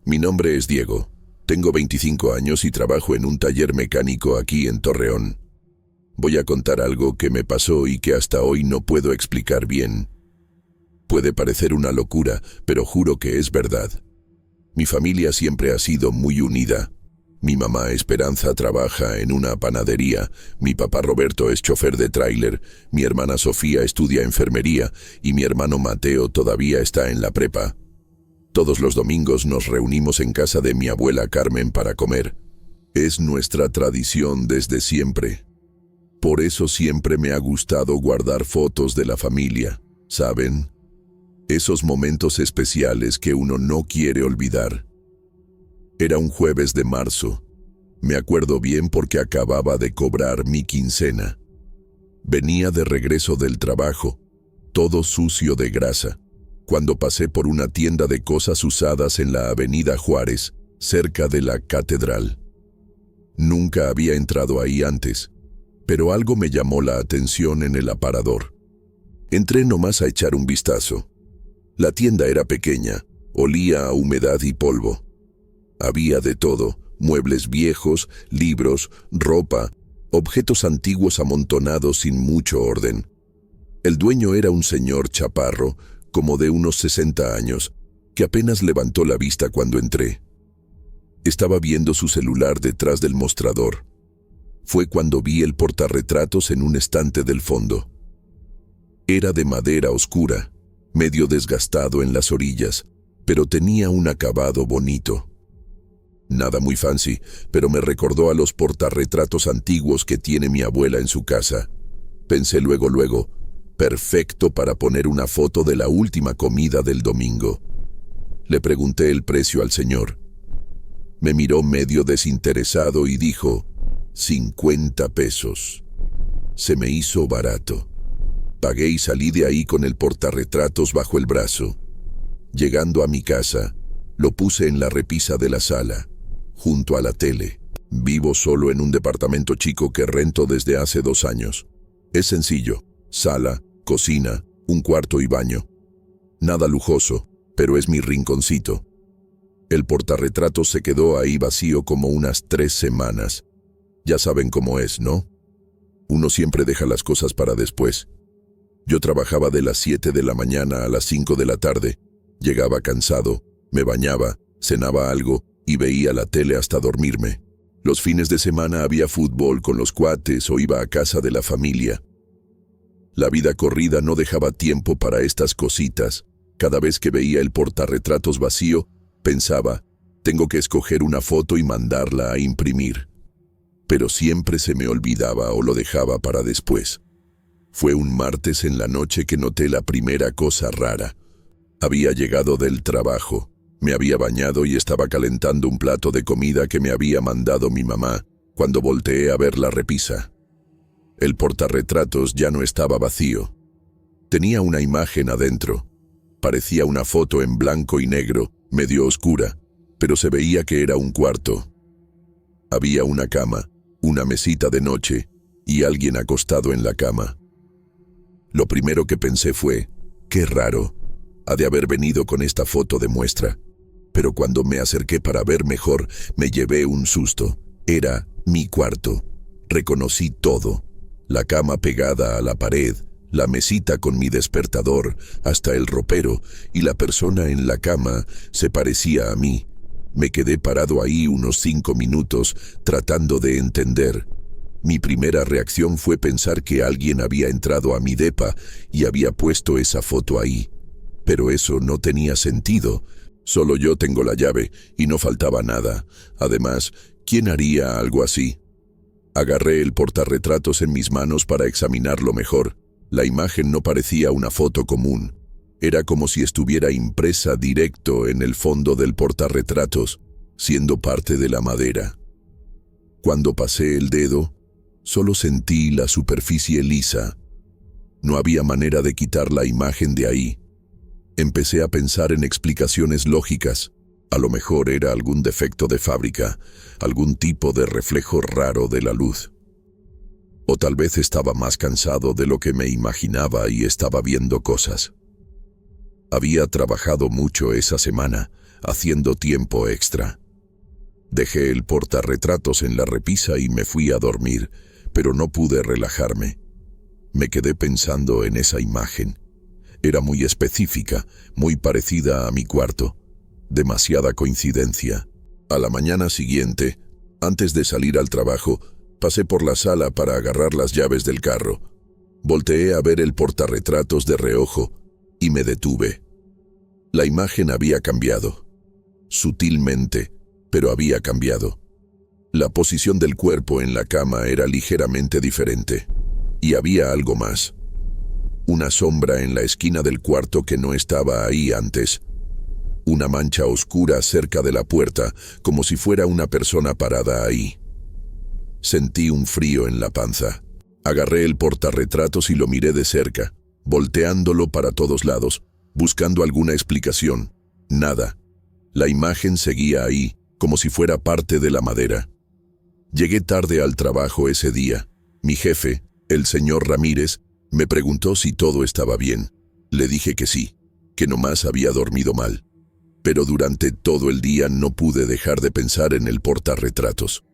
Mi nombre es Diego. Tengo 25 años y trabajo en un taller mecánico aquí en Torreón. Voy a contar algo que me pasó y que hasta hoy no puedo explicar bien. Puede parecer una locura, pero juro que es verdad. Mi familia siempre ha sido muy unida. Mi mamá Esperanza trabaja en una panadería, mi papá Roberto es chofer de tráiler, mi hermana Sofía estudia enfermería y mi hermano Mateo todavía está en la prepa. Todos los domingos nos reunimos en casa de mi abuela Carmen para comer. Es nuestra tradición desde siempre. Por eso siempre me ha gustado guardar fotos de la familia, ¿saben? Esos momentos especiales que uno no quiere olvidar. Era un jueves de marzo. Me acuerdo bien porque acababa de cobrar mi quincena. Venía de regreso del trabajo, todo sucio de grasa, cuando pasé por una tienda de cosas usadas en la avenida Juárez, cerca de la catedral. Nunca había entrado ahí antes, pero algo me llamó la atención en el aparador. Entré nomás a echar un vistazo. La tienda era pequeña, olía a humedad y polvo. Había de todo, muebles viejos, libros, ropa, objetos antiguos amontonados sin mucho orden. El dueño era un señor chaparro, como de unos 60 años, que apenas levantó la vista cuando entré. Estaba viendo su celular detrás del mostrador. Fue cuando vi el portarretratos en un estante del fondo. Era de madera oscura, medio desgastado en las orillas, pero tenía un acabado bonito. Nada muy fancy, pero me recordó a los portarretratos antiguos que tiene mi abuela en su casa. Pensé luego, perfecto para poner una foto de la última comida del domingo. Le pregunté el precio al señor. Me miró medio desinteresado y dijo, 50 pesos. Se me hizo barato. Pagué y salí de ahí con el portarretratos bajo el brazo. Llegando a mi casa, lo puse en la repisa de la sala, junto a la tele. Vivo solo en un departamento chico que rento desde hace 2 años. Es sencillo, sala, cocina, un cuarto y baño. Nada lujoso, pero es mi rinconcito. El portarretratos se quedó ahí vacío como unas 3 semanas. Ya saben cómo es, ¿no? Uno siempre deja las cosas para después. Yo trabajaba de las 7 de la mañana a las 5 de la tarde. Llegaba cansado, me bañaba, cenaba algo y veía la tele hasta dormirme. Los fines de semana había fútbol con los cuates o iba a casa de la familia. La vida corrida no dejaba tiempo para estas cositas. Cada vez que veía el portarretratos vacío, pensaba, tengo que escoger una foto y mandarla a imprimir. Pero siempre se me olvidaba o lo dejaba para después. Fue un martes en la noche que noté la primera cosa rara. Había llegado del trabajo. Me había bañado y estaba calentando un plato de comida que me había mandado mi mamá, cuando volteé a ver la repisa. El portarretratos ya no estaba vacío. Tenía una imagen adentro. Parecía una foto en blanco y negro, medio oscura, pero se veía que era un cuarto. Había una cama, una mesita de noche y alguien acostado en la cama. Lo primero que pensé fue, qué raro, ha de haber venido con esta foto de muestra. Pero cuando me acerqué para ver mejor, me llevé un susto. Era mi cuarto. Reconocí todo. La cama pegada a la pared, la mesita con mi despertador, hasta el ropero, y la persona en la cama se parecía a mí. Me quedé parado ahí unos 5 minutos, tratando de entender. Mi primera reacción fue pensar que alguien había entrado a mi depa y había puesto esa foto ahí. Pero eso no tenía sentido. Solo yo tengo la llave y no faltaba nada. Además, ¿quién haría algo así? Agarré el portarretratos en mis manos para examinarlo mejor. La imagen no parecía una foto común. Era como si estuviera impresa directo en el fondo del portarretratos, siendo parte de la madera. Cuando pasé el dedo, solo sentí la superficie lisa. No había manera de quitar la imagen de ahí. Empecé a pensar en explicaciones lógicas. A lo mejor era algún defecto de fábrica, algún tipo de reflejo raro de la luz. O tal vez estaba más cansado de lo que me imaginaba y estaba viendo cosas. Había trabajado mucho esa semana, haciendo tiempo extra. Dejé el portarretratos en la repisa y me fui a dormir, pero no pude relajarme. Me quedé pensando en esa imagen. Era muy específica, muy parecida a mi cuarto. Demasiada coincidencia. A la mañana siguiente, antes de salir al trabajo, pasé por la sala para agarrar las llaves del carro. Volteé a ver el portarretratos de reojo y me detuve. La imagen había cambiado. Sutilmente, pero había cambiado. La posición del cuerpo en la cama era ligeramente diferente. Y había algo más. Una sombra en la esquina del cuarto que no estaba ahí antes. Una mancha oscura cerca de la puerta, como si fuera una persona parada ahí. Sentí un frío en la panza. Agarré el portarretratos y lo miré de cerca, volteándolo para todos lados, buscando alguna explicación. Nada. La imagen seguía ahí, como si fuera parte de la madera. Llegué tarde al trabajo ese día. Mi jefe, el señor Ramírez, me preguntó si todo estaba bien. Le dije que sí, que nomás había dormido mal. Pero durante todo el día no pude dejar de pensar en el portarretratos.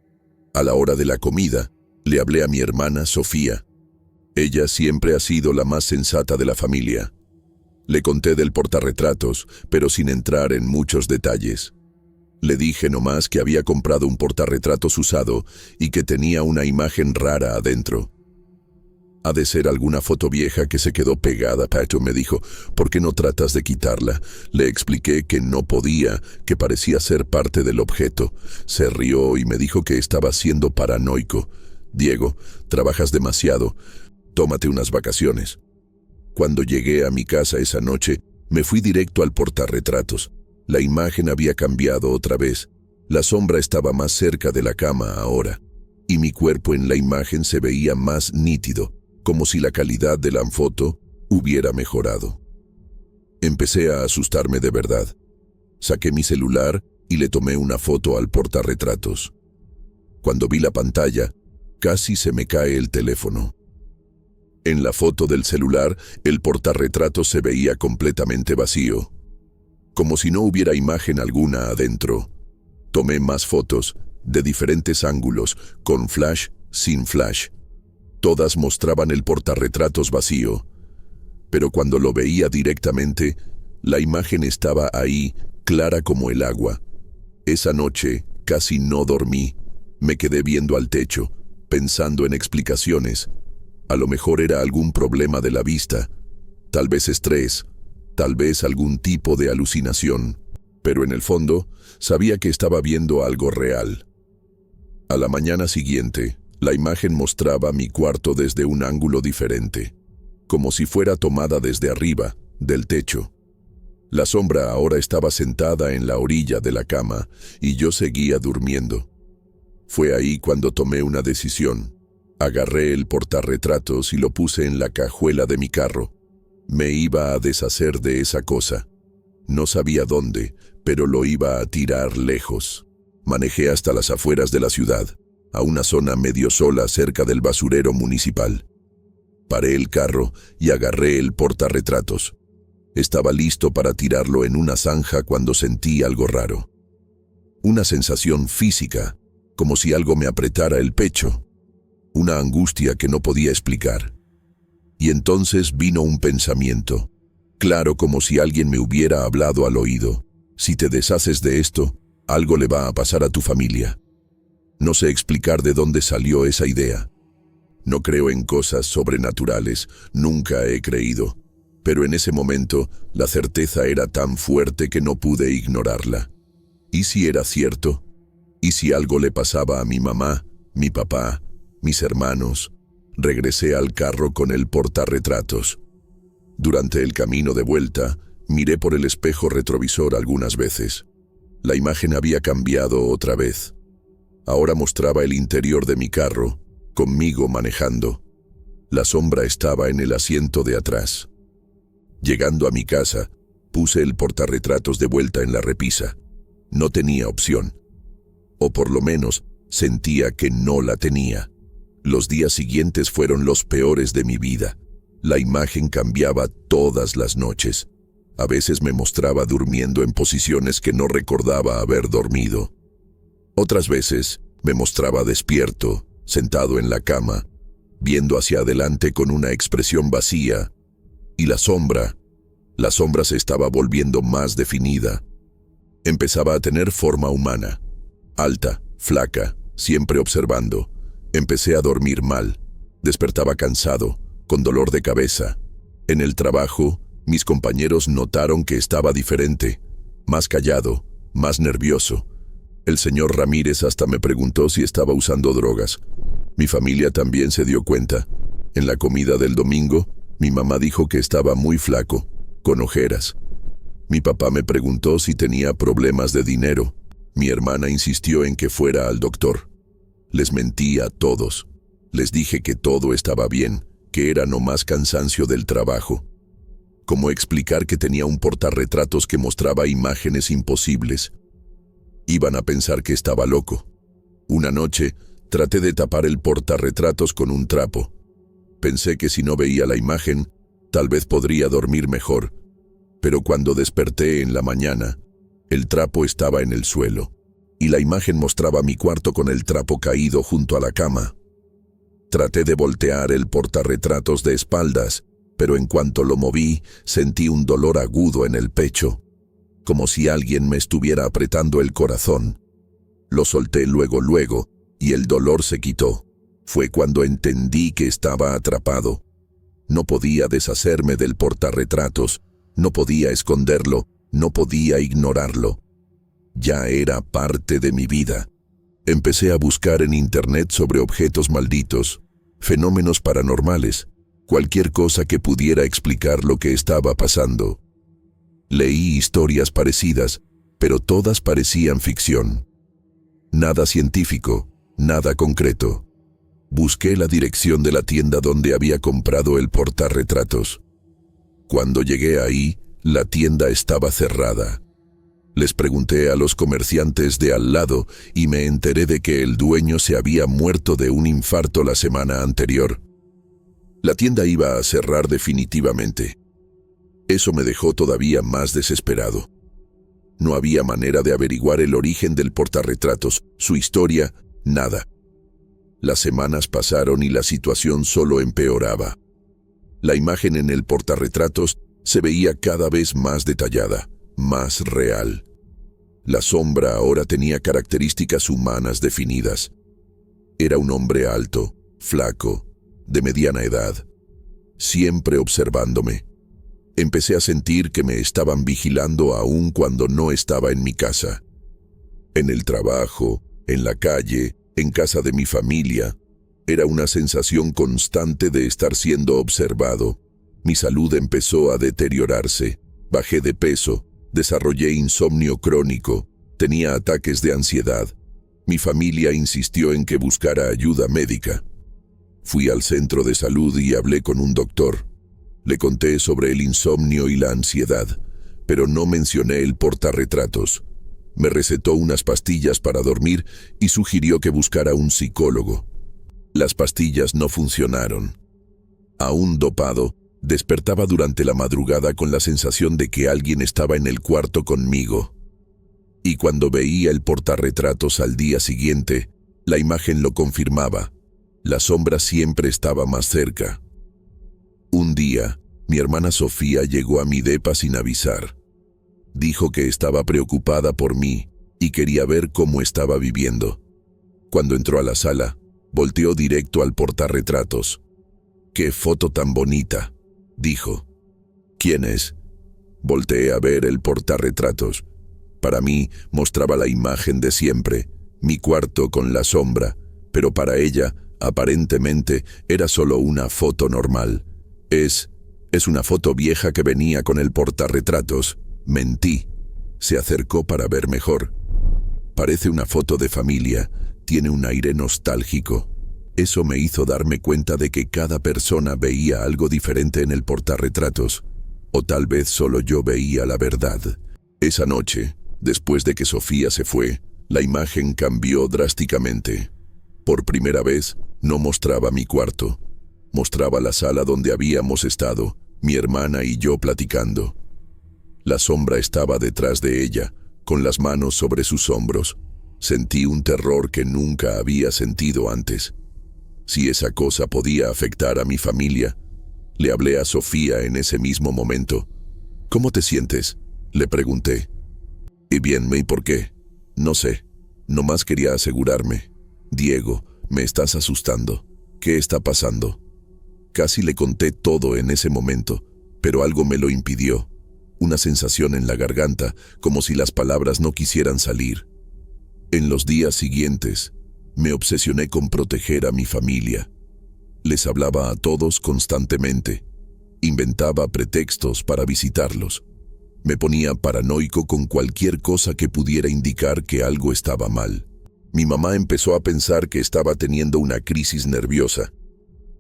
A la hora de la comida, le hablé a mi hermana Sofía. Ella siempre ha sido la más sensata de la familia. Le conté del portarretratos, pero sin entrar en muchos detalles. Le dije nomás que había comprado un portarretratos usado y que tenía una imagen rara adentro. Ha de ser alguna foto vieja que se quedó pegada, Pato, me dijo. ¿Por qué no tratas de quitarla? Le expliqué que no podía, que parecía ser parte del objeto. Se rió y me dijo que estaba siendo paranoico. Diego, trabajas demasiado. Tómate unas vacaciones. Cuando llegué a mi casa esa noche, me fui directo al portarretratos. La imagen había cambiado otra vez. La sombra estaba más cerca de la cama ahora, y mi cuerpo en la imagen se veía más nítido, como si la calidad de la foto hubiera mejorado. Empecé a asustarme de verdad. Saqué mi celular y le tomé una foto al portarretratos. Cuando vi la pantalla, casi se me cae el teléfono. En la foto del celular, el portarretratos se veía completamente vacío, como si no hubiera imagen alguna adentro. Tomé más fotos, de diferentes ángulos, con flash, sin flash. Todas mostraban el portarretratos vacío, pero cuando lo veía directamente, la imagen estaba ahí, clara como el agua. Esa noche casi no dormí. Me quedé viendo al techo, pensando en explicaciones. A lo mejor era algún problema de la vista, tal vez estrés, tal vez algún tipo de alucinación, pero en el fondo sabía que estaba viendo algo real. A la mañana siguiente, la imagen mostraba mi cuarto desde un ángulo diferente, como si fuera tomada desde arriba, del techo. La sombra ahora estaba sentada en la orilla de la cama y yo seguía durmiendo. Fue ahí cuando tomé una decisión. Agarré el portarretratos y lo puse en la cajuela de mi carro. Me iba a deshacer de esa cosa. No sabía dónde, pero lo iba a tirar lejos. Manejé hasta las afueras de la ciudad, a una zona medio sola cerca del basurero municipal. Paré el carro y agarré el portarretratos. Estaba listo para tirarlo en una zanja cuando sentí algo raro. Una sensación física, como si algo me apretara el pecho. Una angustia que no podía explicar. Y entonces vino un pensamiento, claro como si alguien me hubiera hablado al oído. Si te deshaces de esto, algo le va a pasar a tu familia. No sé explicar de dónde salió esa idea. No creo en cosas sobrenaturales, nunca he creído. Pero en ese momento, la certeza era tan fuerte que no pude ignorarla. ¿Y si era cierto? ¿Y si algo le pasaba a mi mamá, mi papá, mis hermanos? Regresé al carro con el portarretratos. Durante el camino de vuelta, miré por el espejo retrovisor algunas veces. La imagen había cambiado otra vez. Ahora mostraba el interior de mi carro, conmigo manejando. La sombra estaba en el asiento de atrás. Llegando a mi casa, puse el portarretratos de vuelta en la repisa. No tenía opción. O por lo menos, sentía que no la tenía. Los días siguientes fueron los peores de mi vida. La imagen cambiaba todas las noches. A veces me mostraba durmiendo en posiciones que no recordaba haber dormido. Otras veces me mostraba despierto, sentado en la cama, viendo hacia adelante con una expresión vacía, y la sombra se estaba volviendo más definida. Empezaba a tener forma humana, alta, flaca, siempre observando. Empecé a dormir mal, despertaba cansado, con dolor de cabeza. En el trabajo, mis compañeros notaron que estaba diferente, más callado, más nervioso. El señor Ramírez hasta me preguntó si estaba usando drogas. Mi familia también se dio cuenta. En la comida del domingo, mi mamá dijo que estaba muy flaco, con ojeras. Mi papá me preguntó si tenía problemas de dinero. Mi hermana insistió en que fuera al doctor. Les mentí a todos. Les dije que todo estaba bien, que era nomás cansancio del trabajo. ¿Cómo explicar que tenía un portarretratos que mostraba imágenes imposibles? Iban a pensar que estaba loco. Una noche, traté de tapar el portarretratos con un trapo. Pensé que si no veía la imagen, tal vez podría dormir mejor. Pero cuando desperté en la mañana, el trapo estaba en el suelo, y la imagen mostraba mi cuarto con el trapo caído junto a la cama. Traté de voltear el portarretratos de espaldas, pero en cuanto lo moví, sentí un dolor agudo en el pecho, como si alguien me estuviera apretando el corazón. Lo solté luego, y el dolor se quitó. Fue cuando entendí que estaba atrapado. No podía deshacerme del portarretratos, no podía esconderlo, no podía ignorarlo. Ya era parte de mi vida. Empecé a buscar en internet sobre objetos malditos, fenómenos paranormales, cualquier cosa que pudiera explicar lo que estaba pasando. Leí historias parecidas, pero todas parecían ficción. Nada científico, nada concreto. Busqué la dirección de la tienda donde había comprado el portarretratos. Cuando llegué ahí, la tienda estaba cerrada. Les pregunté a los comerciantes de al lado y me enteré de que el dueño se había muerto de un infarto la semana anterior. La tienda iba a cerrar definitivamente. Eso me dejó todavía más desesperado. No había manera de averiguar el origen del portarretratos, su historia, nada. Las semanas pasaron y la situación solo empeoraba. La imagen en el portarretratos se veía cada vez más detallada, más real. La sombra ahora tenía características humanas definidas. Era un hombre alto, flaco, de mediana edad, siempre observándome. Empecé a sentir que me estaban vigilando aún cuando no estaba en mi casa. En el trabajo, en la calle, en casa de mi familia, era una sensación constante de estar siendo observado. Mi salud empezó a deteriorarse, bajé de peso, desarrollé insomnio crónico, tenía ataques de ansiedad. Mi familia insistió en que buscara ayuda médica. Fui al centro de salud y hablé con un doctor. Le conté sobre el insomnio y la ansiedad, pero no mencioné el portarretratos. Me recetó unas pastillas para dormir y sugirió que buscara un psicólogo. Las pastillas no funcionaron. Aún dopado, despertaba durante la madrugada con la sensación de que alguien estaba en el cuarto conmigo. Y cuando veía el portarretratos al día siguiente, la imagen lo confirmaba. La sombra siempre estaba más cerca. Un día, mi hermana Sofía llegó a mi depa sin avisar. Dijo que estaba preocupada por mí y quería ver cómo estaba viviendo. Cuando entró a la sala, volteó directo al portarretratos. «¡Qué foto tan bonita!», dijo. «¿Quién es?». Volteé a ver el portarretratos. Para mí, mostraba la imagen de siempre, mi cuarto con la sombra, pero para ella, aparentemente, era solo una foto normal. Es una foto vieja que venía con el portarretratos. Mentí. Se acercó para ver mejor. Parece una foto de familia. Tiene un aire nostálgico. Eso me hizo darme cuenta de que cada persona veía algo diferente en el portarretratos. O tal vez solo yo veía la verdad. Esa noche, después de que Sofía se fue, la imagen cambió drásticamente. Por primera vez, no mostraba mi cuarto. Mostraba la sala donde habíamos estado, mi hermana y yo platicando. La sombra estaba detrás de ella, con las manos sobre sus hombros. Sentí un terror que nunca había sentido antes. Si esa cosa podía afectar a mi familia, le hablé a Sofía en ese mismo momento. ¿Cómo te sientes?, le pregunté. ¿Y bien, ¿y por qué? No sé. Nomás quería asegurarme. Diego, me estás asustando. ¿Qué está pasando? Casi le conté todo en ese momento, pero algo me lo impidió. Una sensación en la garganta, como si las palabras no quisieran salir. En los días siguientes, me obsesioné con proteger a mi familia. Les hablaba a todos constantemente. Inventaba pretextos para visitarlos. Me ponía paranoico con cualquier cosa que pudiera indicar que algo estaba mal. Mi mamá empezó a pensar que estaba teniendo una crisis nerviosa.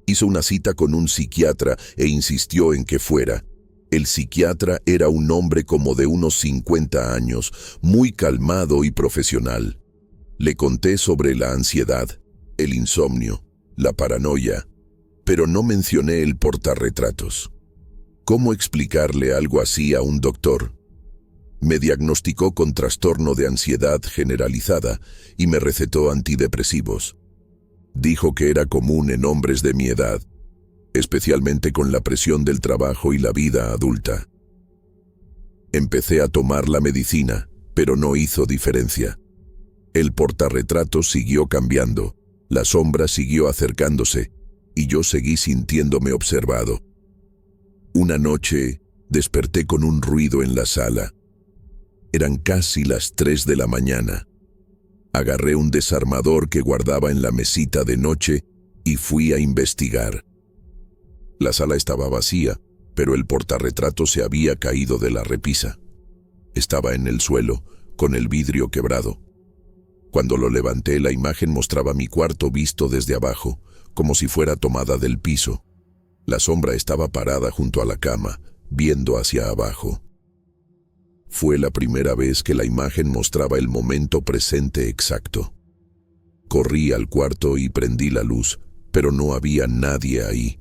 Hizo una cita con un psiquiatra e insistió en que fuera. El psiquiatra era un hombre como de unos 50 años, muy calmado y profesional. Le conté sobre la ansiedad, el insomnio, la paranoia, pero no mencioné el portarretratos. ¿Cómo explicarle algo así a un doctor? Me diagnosticó con trastorno de ansiedad generalizada y me recetó antidepresivos. Dijo que era común en hombres de mi edad, especialmente con la presión del trabajo y la vida adulta. Empecé a tomar la medicina, pero no hizo diferencia. El portarretratos siguió cambiando, la sombra siguió acercándose, y yo seguí sintiéndome observado. Una noche, desperté con un ruido en la sala. Eran casi las 3 de la mañana. Agarré un desarmador que guardaba en la mesita de noche y fui a investigar. La sala estaba vacía, pero el portarretratos se había caído de la repisa. Estaba en el suelo, con el vidrio quebrado. Cuando lo levanté, la imagen mostraba mi cuarto visto desde abajo, como si fuera tomada del piso. La sombra estaba parada junto a la cama, viendo hacia abajo. Fue la primera vez que la imagen mostraba el momento presente exacto. Corrí al cuarto y prendí la luz, pero no había nadie ahí.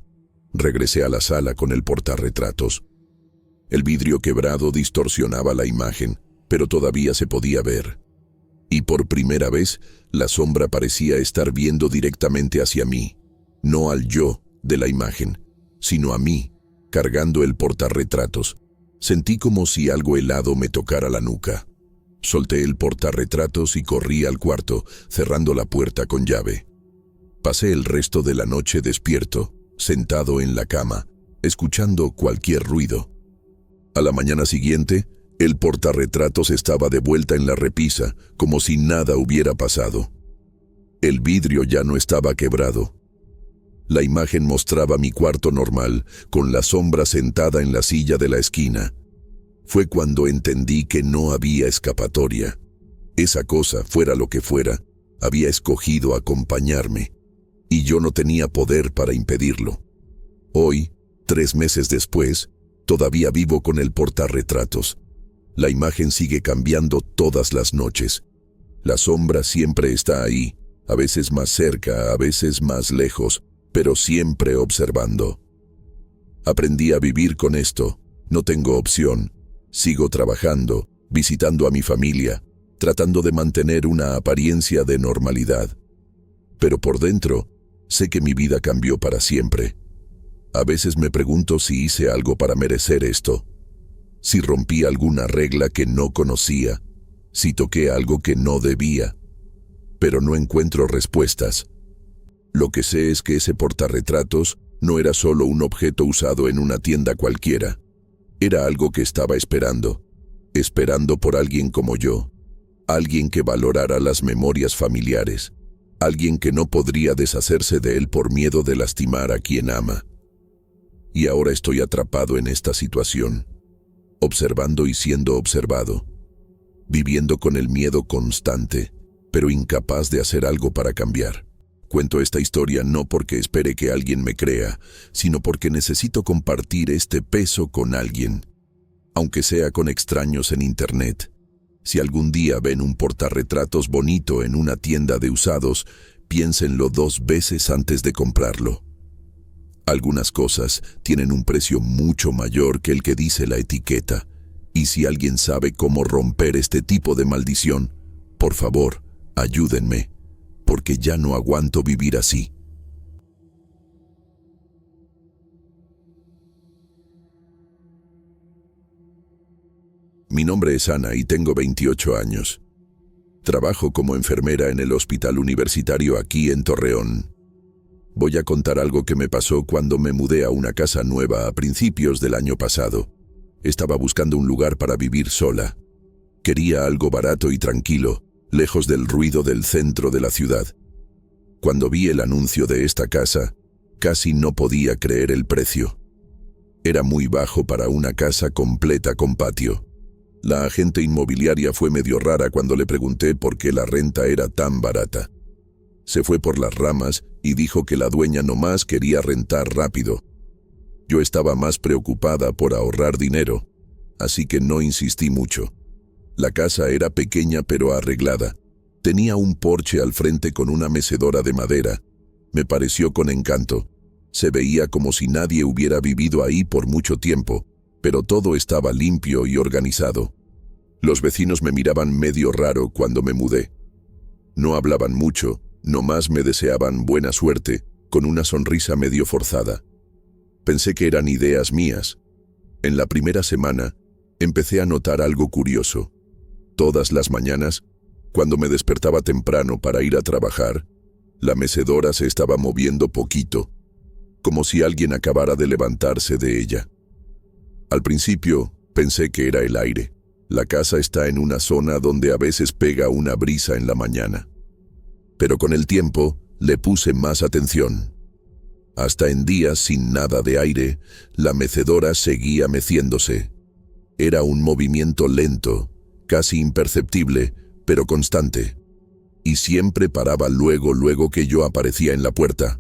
Regresé a la sala con el portarretratos. El vidrio quebrado distorsionaba la imagen, pero todavía se podía ver. Y por primera vez, la sombra parecía estar viendo directamente hacia mí, no al yo de la imagen, sino a mí, cargando el portarretratos. Sentí como si algo helado me tocara la nuca. Solté el portarretratos y corrí al cuarto, cerrando la puerta con llave. Pasé el resto de la noche despierto, sentado en la cama, escuchando cualquier ruido. A la mañana siguiente, el portarretratos estaba de vuelta en la repisa, como si nada hubiera pasado. El vidrio ya no estaba quebrado. La imagen mostraba mi cuarto normal, con la sombra sentada en la silla de la esquina. Fue cuando entendí que no había escapatoria. Esa cosa, fuera lo que fuera, había escogido acompañarme, y yo no tenía poder para impedirlo. Hoy, 3 meses después, todavía vivo con el portarretratos. La imagen sigue cambiando todas las noches. La sombra siempre está ahí, a veces más cerca, a veces más lejos, pero siempre observando. Aprendí a vivir con esto. No tengo opción. Sigo trabajando, visitando a mi familia, tratando de mantener una apariencia de normalidad. Pero por dentro, sé que mi vida cambió para siempre. A veces me pregunto si hice algo para merecer esto. Si rompí alguna regla que no conocía, si toqué algo que no debía. Pero no encuentro respuestas. Lo que sé es que ese portarretratos no era solo un objeto usado en una tienda cualquiera. Era algo que estaba esperando por alguien como yo. Alguien que valorara las memorias familiares. Alguien que no podría deshacerse de él por miedo de lastimar a quien ama. Y ahora estoy atrapado en esta situación, observando y siendo observado, viviendo con el miedo constante, pero incapaz de hacer algo para cambiar. Cuento esta historia no porque espere que alguien me crea, sino porque necesito compartir este peso con alguien, aunque sea con extraños en internet. Si algún día ven un portarretratos bonito en una tienda de usados, piénsenlo 2 veces antes de comprarlo. Algunas cosas tienen un precio mucho mayor que el que dice la etiqueta, Y si alguien sabe cómo romper este tipo de maldición, por favor, ayúdenme, porque ya no aguanto vivir así. Mi nombre es Ana y tengo 28 años. Trabajo como enfermera en el hospital universitario aquí en Torreón. Voy a contar algo que me pasó cuando me mudé a una casa nueva a principios del año pasado. Estaba buscando un lugar para vivir sola. Quería algo barato y tranquilo, lejos del ruido del centro de la ciudad. Cuando vi el anuncio de esta casa, casi no podía creer el precio. Era muy bajo para una casa completa con patio. La agente inmobiliaria fue medio rara cuando le pregunté por qué la renta era tan barata. Se fue por las ramas y dijo que la dueña nomás quería rentar rápido. Yo estaba más preocupada por ahorrar dinero, así que no insistí mucho. La casa era pequeña pero arreglada. Tenía un porche al frente con una mecedora de madera. Me pareció con encanto. Se veía como si nadie hubiera vivido ahí por mucho tiempo, pero todo estaba limpio y organizado. Los vecinos me miraban medio raro cuando me mudé. No hablaban mucho, nomás me deseaban buena suerte, con una sonrisa medio forzada. Pensé que eran ideas mías. En la primera semana, empecé a notar algo curioso. Todas las mañanas, cuando me despertaba temprano para ir a trabajar, la mecedora se estaba moviendo poquito, como si alguien acabara de levantarse de ella. Al principio, pensé que era el aire. La casa está en una zona donde a veces pega una brisa en la mañana. Pero con el tiempo, le puse más atención. Hasta en días sin nada de aire, la mecedora seguía meciéndose. Era un movimiento lento, casi imperceptible, pero constante. Y siempre paraba luego que yo aparecía en la puerta.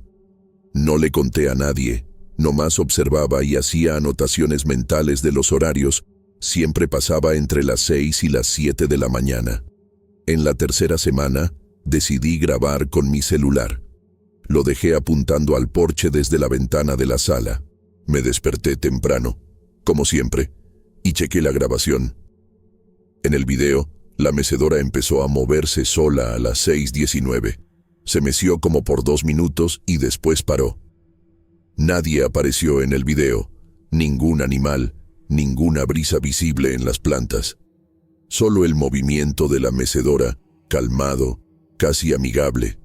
No le conté a nadie, nomás observaba y hacía anotaciones mentales de los horarios. Siempre pasaba entre las 6 y las 7 de la mañana. En la tercera semana, decidí grabar con mi celular. Lo dejé apuntando al porche desde la ventana de la sala. Me desperté temprano, como siempre, y chequé la grabación. En el video, la mecedora empezó a moverse sola a las 6:19. Se meció como por 2 minutos y después paró. Nadie apareció en el video, ningún animal, ninguna brisa visible en las plantas. Solo el movimiento de la mecedora, calmado, casi amigable.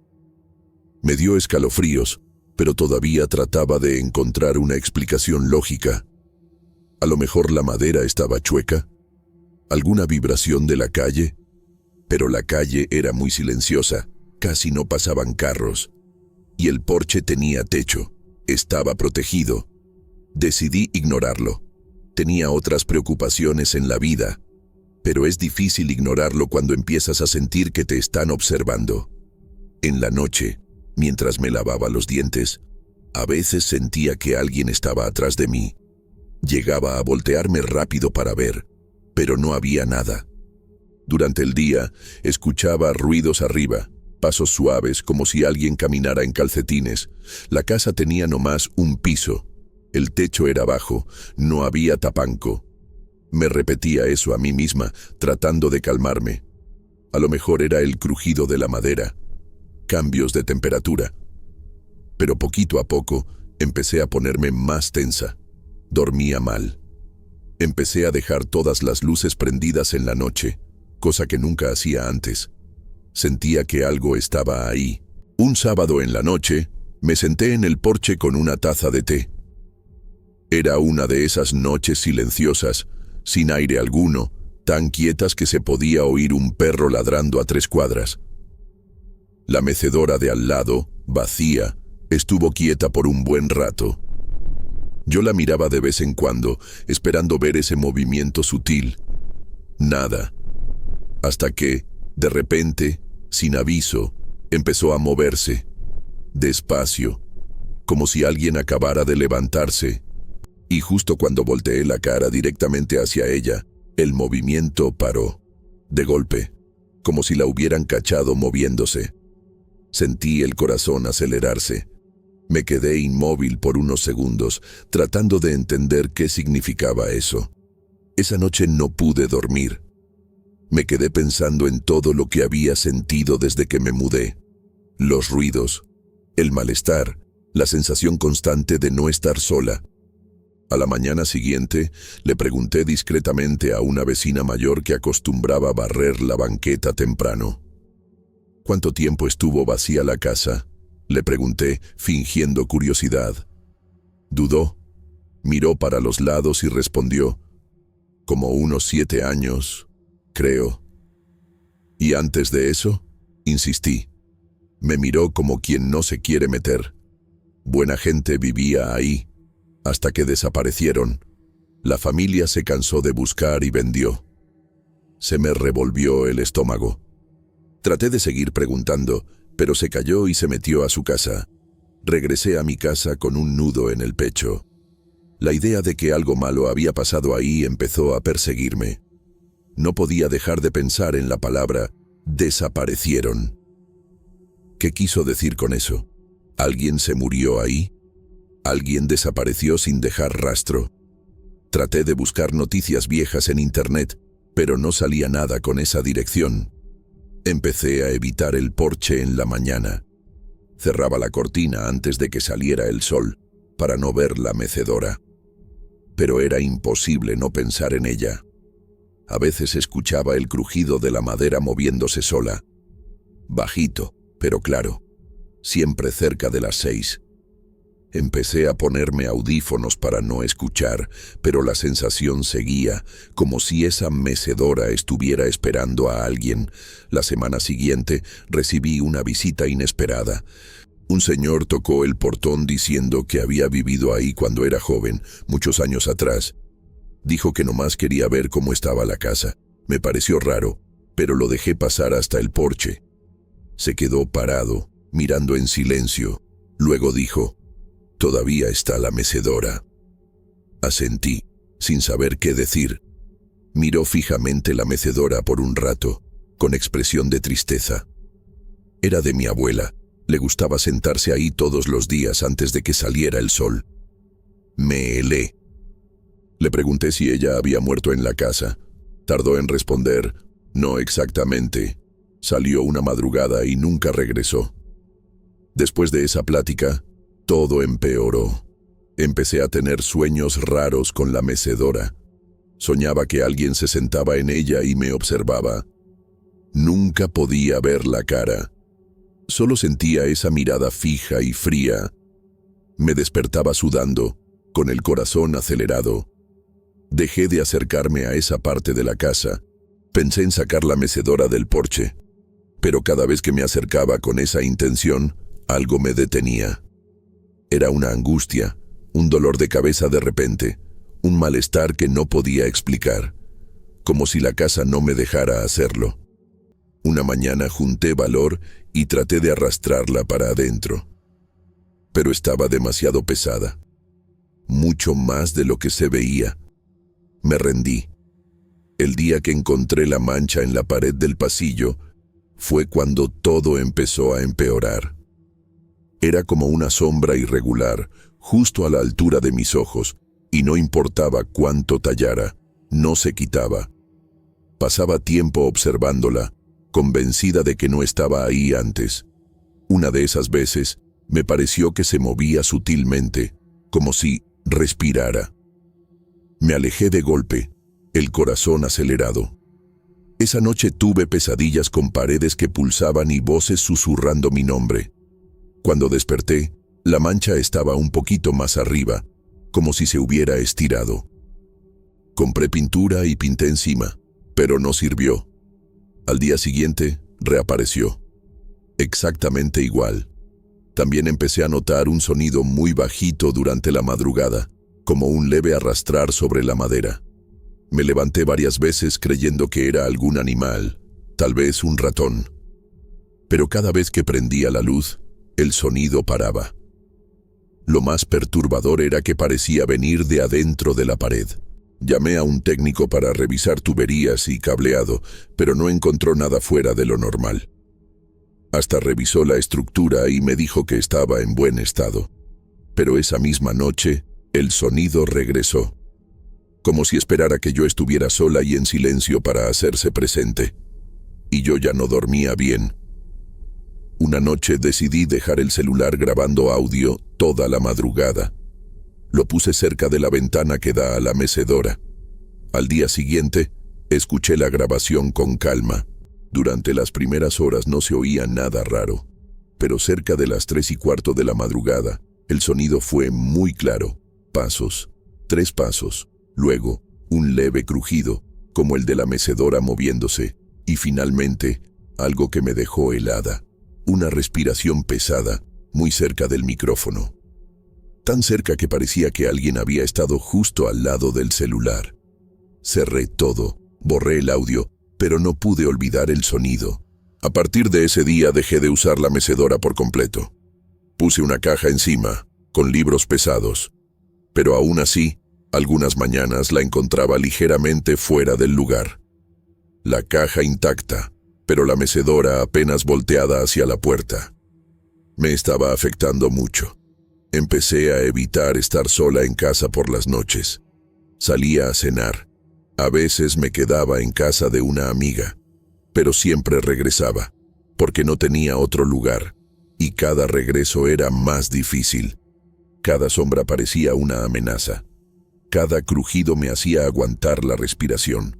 Me dio escalofríos, pero todavía trataba de encontrar una explicación lógica. A lo mejor la madera estaba chueca, alguna vibración de la calle, pero la calle era muy silenciosa, casi no pasaban carros. Y el porche tenía techo, estaba protegido. Decidí ignorarlo. Tenía otras preocupaciones en la vida, pero es difícil ignorarlo cuando empiezas a sentir que te están observando. En la noche, mientras me lavaba los dientes, a veces sentía que alguien estaba atrás de mí. Llegaba a voltearme rápido para ver, pero no había nada. Durante el día, escuchaba ruidos arriba, pasos suaves como si alguien caminara en calcetines. La casa tenía nomás un piso. El techo era bajo, no había tapanco. Me repetía eso a mí misma, tratando de calmarme. A lo mejor era el crujido de la madera, cambios de temperatura. Pero poquito a poco empecé a ponerme más tensa. Dormía mal. Empecé a dejar todas las luces prendidas en la noche, cosa que nunca hacía antes. Sentía que algo estaba ahí. Un sábado en la noche, me senté en el porche con una taza de té. Era una de esas noches silenciosas, sin aire alguno, tan quietas que se podía oír un perro ladrando a 3 cuadras. La mecedora de al lado, vacía, estuvo quieta por un buen rato. Yo la miraba de vez en cuando, esperando ver ese movimiento sutil. Nada. Hasta que, de repente, sin aviso, empezó a moverse. Despacio, como si alguien acabara de levantarse. Y justo cuando volteé la cara directamente hacia ella, el movimiento paró. De golpe, como si la hubieran cachado moviéndose. Sentí el corazón acelerarse. Me quedé inmóvil por unos segundos, tratando de entender qué significaba eso. Esa noche no pude dormir. Me quedé pensando en todo lo que había sentido desde que me mudé. Los ruidos, el malestar, la sensación constante de no estar sola. A la mañana siguiente, le pregunté discretamente a una vecina mayor que acostumbraba barrer la banqueta temprano. ¿Cuánto tiempo estuvo vacía la casa?, le pregunté, fingiendo curiosidad. Dudó, miró para los lados y respondió, como unos 7 años, creo. ¿Y antes de eso? Insistí. Me miró como quien no se quiere meter. Buena gente vivía ahí, hasta que desaparecieron. La familia se cansó de buscar y vendió. Se me revolvió el estómago. Traté de seguir preguntando, pero se calló y se metió a su casa. Regresé a mi casa con un nudo en el pecho. La idea de que algo malo había pasado ahí empezó a perseguirme. No podía dejar de pensar en la palabra desaparecieron. ¿Qué quiso decir con eso? ¿Alguien se murió ahí? ¿Alguien desapareció sin dejar rastro? Traté de buscar noticias viejas en internet, pero no salía nada con esa dirección. Empecé a evitar el porche en la mañana. Cerraba la cortina antes de que saliera el sol, para no ver la mecedora. Pero era imposible no pensar en ella. A veces escuchaba el crujido de la madera moviéndose sola. Bajito, pero claro, siempre cerca de las 6. Empecé a ponerme audífonos para no escuchar, pero la sensación seguía, como si esa mecedora estuviera esperando a alguien. La semana siguiente recibí una visita inesperada. Un señor tocó el portón diciendo que había vivido ahí cuando era joven, muchos años atrás. Dijo que nomás quería ver cómo estaba la casa. Me pareció raro, pero lo dejé pasar hasta el porche. Se quedó parado, mirando en silencio. Luego dijo, «Todavía está la mecedora». Asentí, sin saber qué decir. Miró fijamente la mecedora por un rato, con expresión de tristeza. Era de mi abuela. Le gustaba sentarse ahí todos los días antes de que saliera el sol. Me helé. Le pregunté si ella había muerto en la casa. Tardó en responder, «No exactamente. Salió una madrugada y nunca regresó». Después de esa plática, todo empeoró. Empecé a tener sueños raros con la mecedora. Soñaba que alguien se sentaba en ella y me observaba. Nunca podía ver la cara. Solo sentía esa mirada fija y fría. Me despertaba sudando, con el corazón acelerado. Dejé de acercarme a esa parte de la casa. Pensé en sacar la mecedora del porche. Pero cada vez que me acercaba con esa intención, algo me detenía. Era una angustia, un dolor de cabeza de repente, un malestar que no podía explicar, como si la casa no me dejara hacerlo. Una mañana junté valor y traté de arrastrarla para adentro. Pero estaba demasiado pesada, mucho más de lo que se veía. Me rendí. El día que encontré la mancha en la pared del pasillo, fue cuando todo empezó a empeorar. Era como una sombra irregular, justo a la altura de mis ojos, y no importaba cuánto tallara, no se quitaba. Pasaba tiempo observándola, convencida de que no estaba ahí antes. Una de esas veces, me pareció que se movía sutilmente, como si respirara. Me alejé de golpe, el corazón acelerado. Esa noche tuve pesadillas con paredes que pulsaban y voces susurrando mi nombre. Cuando desperté, la mancha estaba un poquito más arriba, como si se hubiera estirado. Compré pintura y pinté encima, pero no sirvió. Al día siguiente, reapareció. Exactamente igual. También empecé a notar un sonido muy bajito durante la madrugada, como un leve arrastrar sobre la madera. Me levanté varias veces creyendo que era algún animal, tal vez un ratón. Pero cada vez que prendía la luz, el sonido paraba. Lo más perturbador era que parecía venir de adentro de la pared. Llamé a un técnico para revisar tuberías y cableado, pero no encontró nada fuera de lo normal. Hasta revisó la estructura y me dijo que estaba en buen estado. Pero esa misma noche, el sonido regresó. como si esperara que yo estuviera sola y en silencio para hacerse presente. Y yo ya no dormía bien. Una noche decidí dejar el celular grabando audio toda la madrugada. Lo puse cerca de la ventana que da a la mecedora. Al día siguiente, escuché la grabación con calma. Durante las primeras horas no se oía nada raro, pero cerca de las 3:15 de la madrugada, el sonido fue muy claro. Pasos, 3 pasos, luego un leve crujido, como el de la mecedora moviéndose, y finalmente, algo que me dejó helada, una respiración pesada, muy cerca del micrófono. Tan cerca que parecía que alguien había estado justo al lado del celular. Cerré todo, borré el audio, pero no pude olvidar el sonido. A partir de ese día dejé de usar la mecedora por completo. Puse una caja encima, con libros pesados, pero aún así, algunas mañanas la encontraba ligeramente fuera del lugar. La caja intacta, pero la mecedora apenas volteada hacia la puerta. Me estaba afectando mucho. Empecé a evitar estar sola en casa por las noches. Salía a cenar. A veces me quedaba en casa de una amiga, pero siempre regresaba, porque no tenía otro lugar, y cada regreso era más difícil. Cada sombra parecía una amenaza. Cada crujido me hacía aguantar la respiración.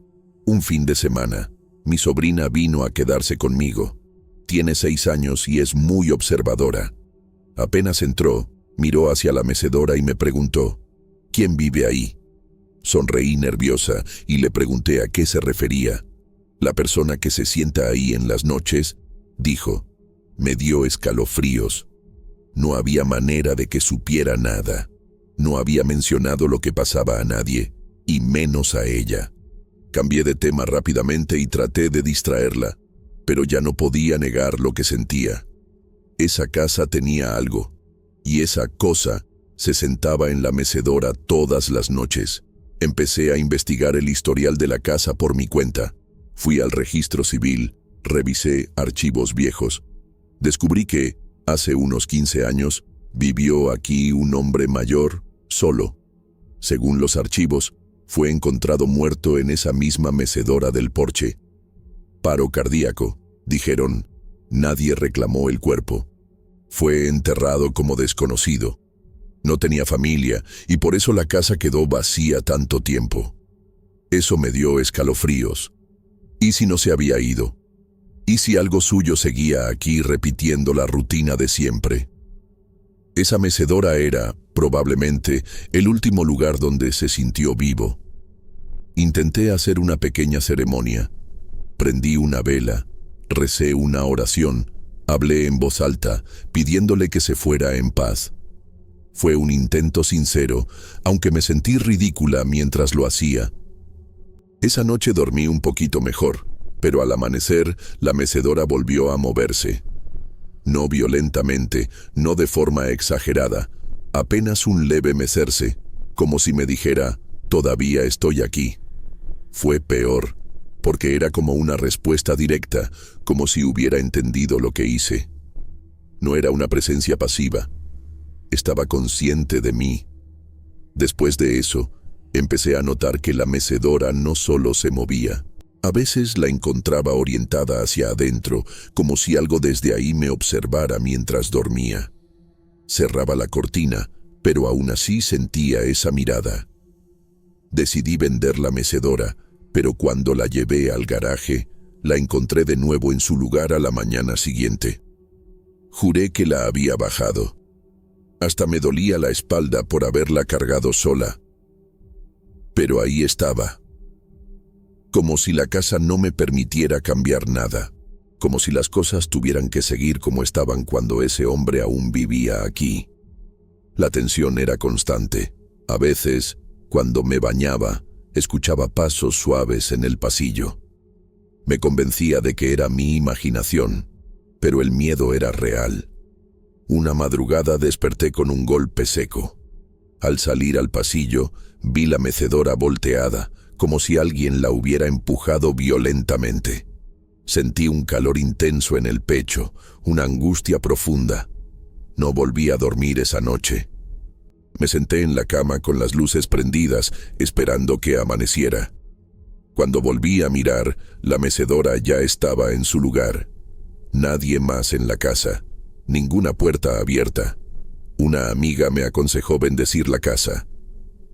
Un fin de semana, mi sobrina vino a quedarse conmigo. Tiene 6 años y es muy observadora. Apenas entró, miró hacia la mecedora y me preguntó, ¿quién vive ahí? Sonreí nerviosa y le pregunté a qué se refería. La persona que se sienta ahí en las noches, dijo. Me dio escalofríos. No había manera de que supiera nada. No había mencionado lo que pasaba a nadie, y menos a ella. Cambié de tema rápidamente y traté de distraerla, pero ya no podía negar lo que sentía. Esa casa tenía algo, y esa cosa se sentaba en la mecedora todas las noches. Empecé a investigar el historial de la casa por mi cuenta. Fui al registro civil, revisé archivos viejos. Descubrí que, hace unos 15 años, vivió aquí un hombre mayor, solo. Según los archivos, fue encontrado muerto en esa misma mecedora del porche. Paro cardíaco, dijeron. Nadie reclamó el cuerpo. Fue enterrado como desconocido. No tenía familia y por eso la casa quedó vacía tanto tiempo. Eso me dio escalofríos. ¿Y si no se había ido? ¿Y si algo suyo seguía aquí repitiendo la rutina de siempre? Esa mecedora era, probablemente, el último lugar donde se sintió vivo. Intenté hacer una pequeña ceremonia. Prendí una vela, recé una oración, hablé en voz alta, pidiéndole que se fuera en paz. Fue un intento sincero, aunque me sentí ridícula mientras lo hacía. Esa noche dormí un poquito mejor, pero al amanecer la mecedora volvió a moverse. No violentamente, no de forma exagerada, apenas un leve mecerse, como si me dijera, todavía estoy aquí. Fue peor, porque era como una respuesta directa, como si hubiera entendido lo que hice. No era una presencia pasiva. Estaba consciente de mí. Después de eso, empecé a notar que la mecedora no solo se movía. A veces la encontraba orientada hacia adentro, como si algo desde ahí me observara mientras dormía. Cerraba la cortina, pero aún así sentía esa mirada. Decidí vender la mecedora, pero cuando la llevé al garaje, la encontré de nuevo en su lugar a la mañana siguiente. Juré que la había bajado. Hasta me dolía la espalda por haberla cargado sola. Pero ahí estaba. Como si la casa no me permitiera cambiar nada. Como si las cosas tuvieran que seguir como estaban cuando ese hombre aún vivía aquí. La tensión era constante. A veces, cuando me bañaba, escuchaba pasos suaves en el pasillo. Me convencía de que era mi imaginación, pero el miedo era real. Una madrugada desperté con un golpe seco. Al salir al pasillo, vi la mecedora volteada, como si alguien la hubiera empujado violentamente. Sentí un calor intenso en el pecho, una angustia profunda. No volví a dormir esa noche. Me senté en la cama con las luces prendidas, esperando que amaneciera. Cuando volví a mirar, la mecedora ya estaba en su lugar. Nadie más en la casa, ninguna puerta abierta. Una amiga me aconsejó bendecir la casa.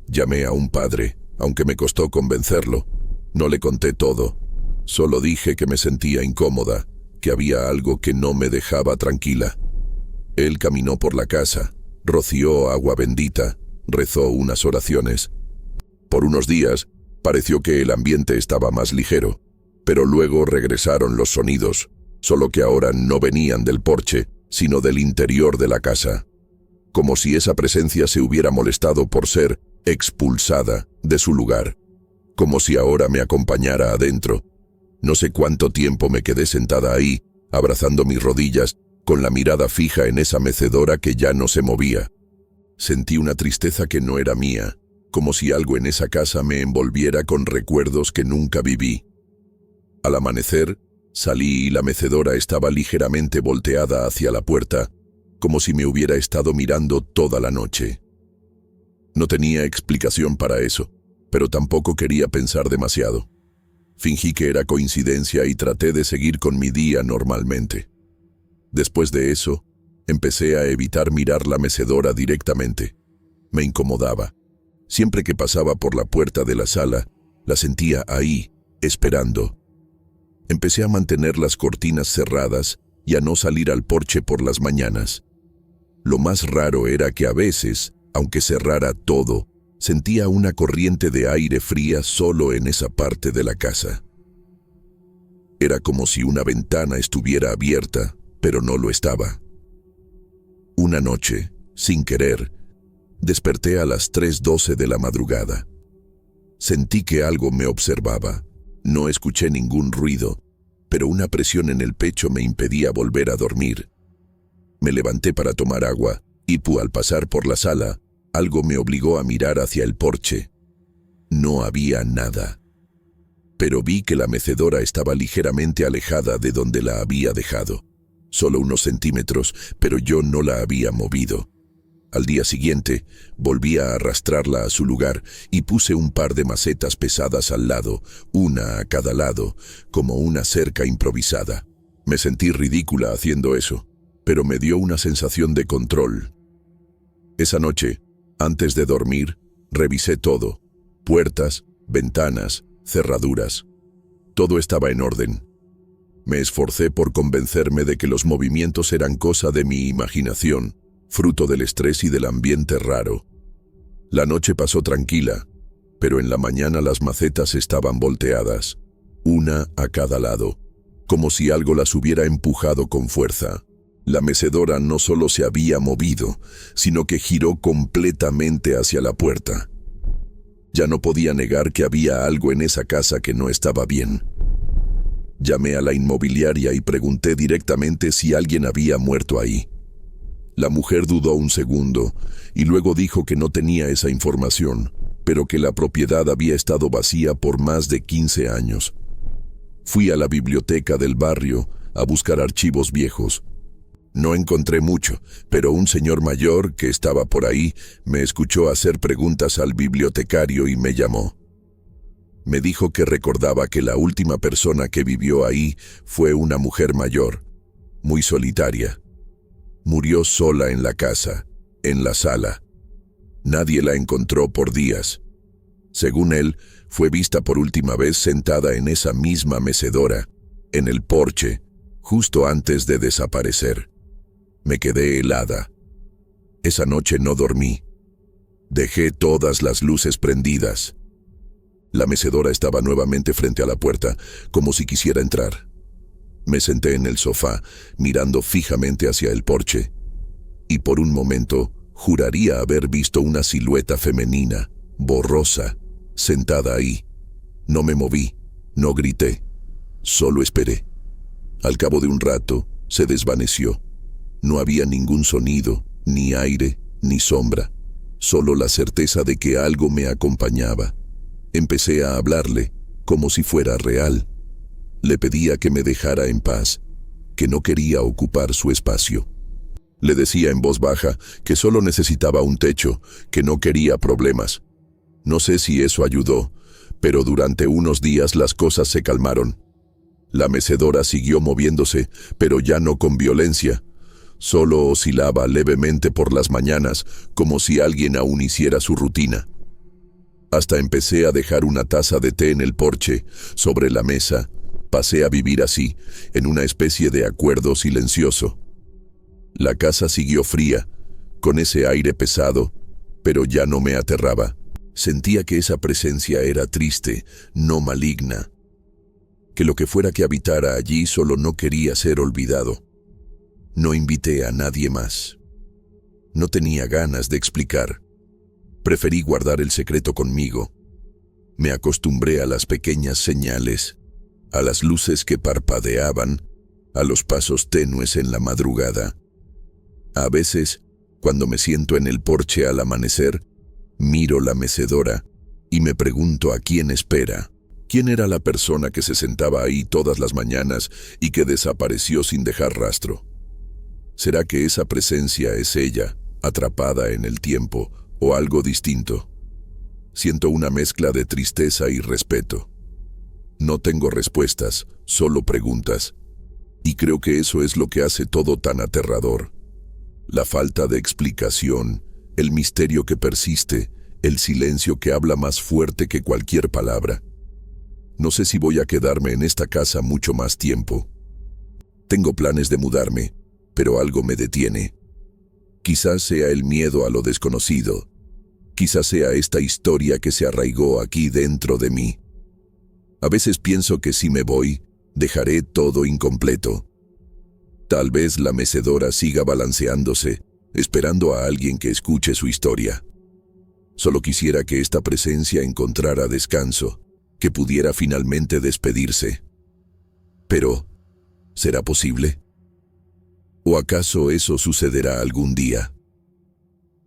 Llamé a un padre, aunque me costó convencerlo. No le conté todo, solo dije que me sentía incómoda, que había algo que no me dejaba tranquila. Él caminó por la casa, roció agua bendita, rezó unas oraciones. Por unos días, pareció que el ambiente estaba más ligero, pero luego regresaron los sonidos, solo que ahora no venían del porche, sino del interior de la casa. Como si esa presencia se hubiera molestado por ser expulsada de su lugar. Como si ahora me acompañara adentro. No sé cuánto tiempo me quedé sentada ahí, abrazando mis rodillas, con la mirada fija en esa mecedora que ya no se movía. Sentí una tristeza que no era mía, como si algo en esa casa me envolviera con recuerdos que nunca viví. Al amanecer, salí y la mecedora estaba ligeramente volteada hacia la puerta, como si me hubiera estado mirando toda la noche. No tenía explicación para eso, pero tampoco quería pensar demasiado. Fingí que era coincidencia y traté de seguir con mi día normalmente. Después de eso, empecé a evitar mirar la mecedora directamente. Me incomodaba. Siempre que pasaba por la puerta de la sala, la sentía ahí, esperando. Empecé a mantener las cortinas cerradas y a no salir al porche por las mañanas. Lo más raro era que a veces, aunque cerrara todo, sentía una corriente de aire fría solo en esa parte de la casa. Era como si una ventana estuviera abierta, pero no lo estaba. Una noche, sin querer, desperté a las 3:12 de la madrugada. Sentí que algo me observaba. No escuché ningún ruido, pero una presión en el pecho me impedía volver a dormir. Me levanté para tomar agua, y al pasar por la sala, algo me obligó a mirar hacia el porche. No había nada. Pero vi que la mecedora estaba ligeramente alejada de donde la había dejado. Solo unos centímetros, pero yo no la había movido. Al día siguiente, volví a arrastrarla a su lugar y puse un par de macetas pesadas al lado, una a cada lado, como una cerca improvisada. Me sentí ridícula haciendo eso, pero me dio una sensación de control. Esa noche, antes de dormir, revisé todo: puertas, ventanas, cerraduras. Todo estaba en orden. Me esforcé por convencerme de que los movimientos eran cosa de mi imaginación, fruto del estrés y del ambiente raro. La noche pasó tranquila, pero en la mañana las macetas estaban volteadas, una a cada lado, como si algo las hubiera empujado con fuerza. La mecedora no solo se había movido, sino que giró completamente hacia la puerta. Ya no podía negar que había algo en esa casa que no estaba bien. Llamé a la inmobiliaria y pregunté directamente si alguien había muerto ahí. La mujer dudó un segundo y luego dijo que no tenía esa información, pero que la propiedad había estado vacía por más de 15 años. Fui a la biblioteca del barrio a buscar archivos viejos. No encontré mucho, pero un señor mayor que estaba por ahí me escuchó hacer preguntas al bibliotecario y me llamó. Me dijo que recordaba que la última persona que vivió ahí fue una mujer mayor, muy solitaria. Murió sola en la casa, en la sala. Nadie la encontró por días. Según él, fue vista por última vez sentada en esa misma mecedora, en el porche, justo antes de desaparecer. Me quedé helada. Esa noche no dormí. Dejé todas las luces prendidas. La mecedora estaba nuevamente frente a la puerta, como si quisiera entrar. Me senté en el sofá, mirando fijamente hacia el porche, y por un momento juraría haber visto una silueta femenina, borrosa, sentada ahí. No me moví, no grité, solo esperé. Al cabo de un rato, se desvaneció. No había ningún sonido, ni aire, ni sombra, solo la certeza de que algo me acompañaba. Empecé a hablarle, como si fuera real. Le pedía que me dejara en paz, que no quería ocupar su espacio. Le decía en voz baja que solo necesitaba un techo, que no quería problemas. No sé si eso ayudó, pero durante unos días las cosas se calmaron. La mecedora siguió moviéndose, pero ya no con violencia. Solo oscilaba levemente por las mañanas, como si alguien aún hiciera su rutina. Hasta empecé a dejar una taza de té en el porche, sobre la mesa. Pasé a vivir así, en una especie de acuerdo silencioso. La casa siguió fría, con ese aire pesado, pero ya no me aterraba. Sentía que esa presencia era triste, no maligna. Que lo que fuera que habitara allí solo no quería ser olvidado. No invité a nadie más. No tenía ganas de explicar. Preferí guardar el secreto conmigo. Me acostumbré a las pequeñas señales, a las luces que parpadeaban, a los pasos tenues en la madrugada. A veces, cuando me siento en el porche al amanecer, miro la mecedora y me pregunto a quién espera. ¿Quién era la persona que se sentaba ahí todas las mañanas y que desapareció sin dejar rastro? ¿Será que esa presencia es ella, atrapada en el tiempo, o algo distinto? Siento una mezcla de tristeza y respeto. No tengo respuestas, solo preguntas. Y creo que eso es lo que hace todo tan aterrador. La falta de explicación, el misterio que persiste, el silencio que habla más fuerte que cualquier palabra. No sé si voy a quedarme en esta casa mucho más tiempo. Tengo planes de mudarme, pero algo me detiene. Quizás sea el miedo a lo desconocido. Quizás sea esta historia que se arraigó aquí dentro de mí. A veces pienso que si me voy, dejaré todo incompleto. Tal vez la mecedora siga balanceándose, esperando a alguien que escuche su historia. Solo quisiera que esta presencia encontrara descanso, que pudiera finalmente despedirse. Pero, ¿será posible? ¿O acaso eso sucederá algún día?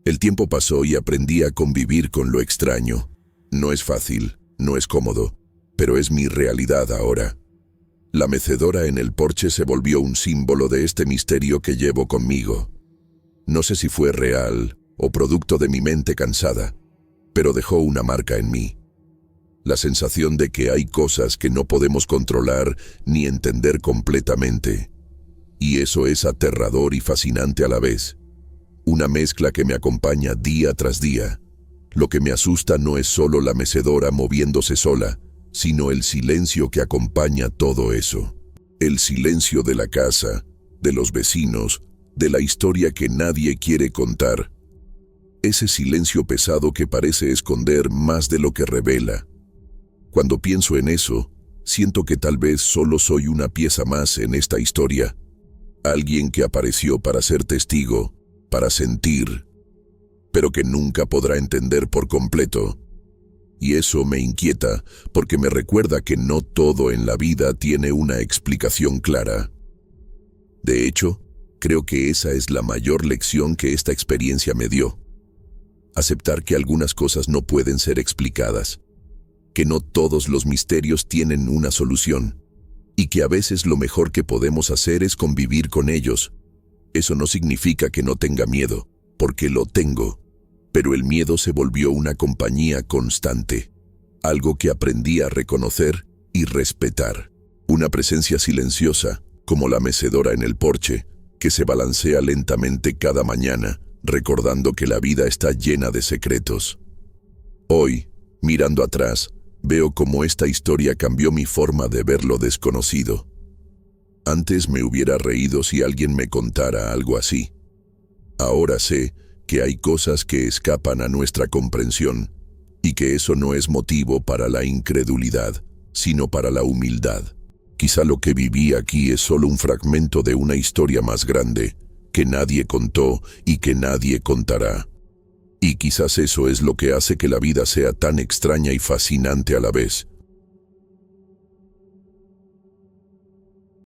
El tiempo pasó y aprendí a convivir con lo extraño. No es fácil, no es cómodo, pero es mi realidad ahora. La mecedora en el porche se volvió un símbolo de este misterio que llevo conmigo. No sé si fue real o producto de mi mente cansada, pero dejó una marca en mí. La sensación de que hay cosas que no podemos controlar ni entender completamente. Y eso es aterrador y fascinante a la vez. Una mezcla que me acompaña día tras día. Lo que me asusta no es solo la mecedora moviéndose sola, sino el silencio que acompaña todo eso. El silencio de la casa, de los vecinos, de la historia que nadie quiere contar. Ese silencio pesado que parece esconder más de lo que revela. Cuando pienso en eso, siento que tal vez solo soy una pieza más en esta historia. Alguien que apareció para ser testigo, para sentir, pero que nunca podrá entender por completo. Y eso me inquieta, porque me recuerda que no todo en la vida tiene una explicación clara. De hecho, creo que esa es la mayor lección que esta experiencia me dio. Aceptar que algunas cosas no pueden ser explicadas, que no todos los misterios tienen una solución, y que a veces lo mejor que podemos hacer es convivir con ellos. Eso no significa que no tenga miedo, porque lo tengo, pero el miedo se volvió una compañía constante, algo que aprendí a reconocer y respetar. Una presencia silenciosa, como la mecedora en el porche, que se balancea lentamente cada mañana, recordando que la vida está llena de secretos. Hoy, mirando atrás, veo cómo esta historia cambió mi forma de ver lo desconocido. Antes me hubiera reído si alguien me contara algo así. Ahora sé que hay cosas que escapan a nuestra comprensión, y que eso no es motivo para la incredulidad, sino para la humildad. Quizá lo que viví aquí es solo un fragmento de una historia más grande, que nadie contó y que nadie contará. Y quizás eso es lo que hace que la vida sea tan extraña y fascinante a la vez.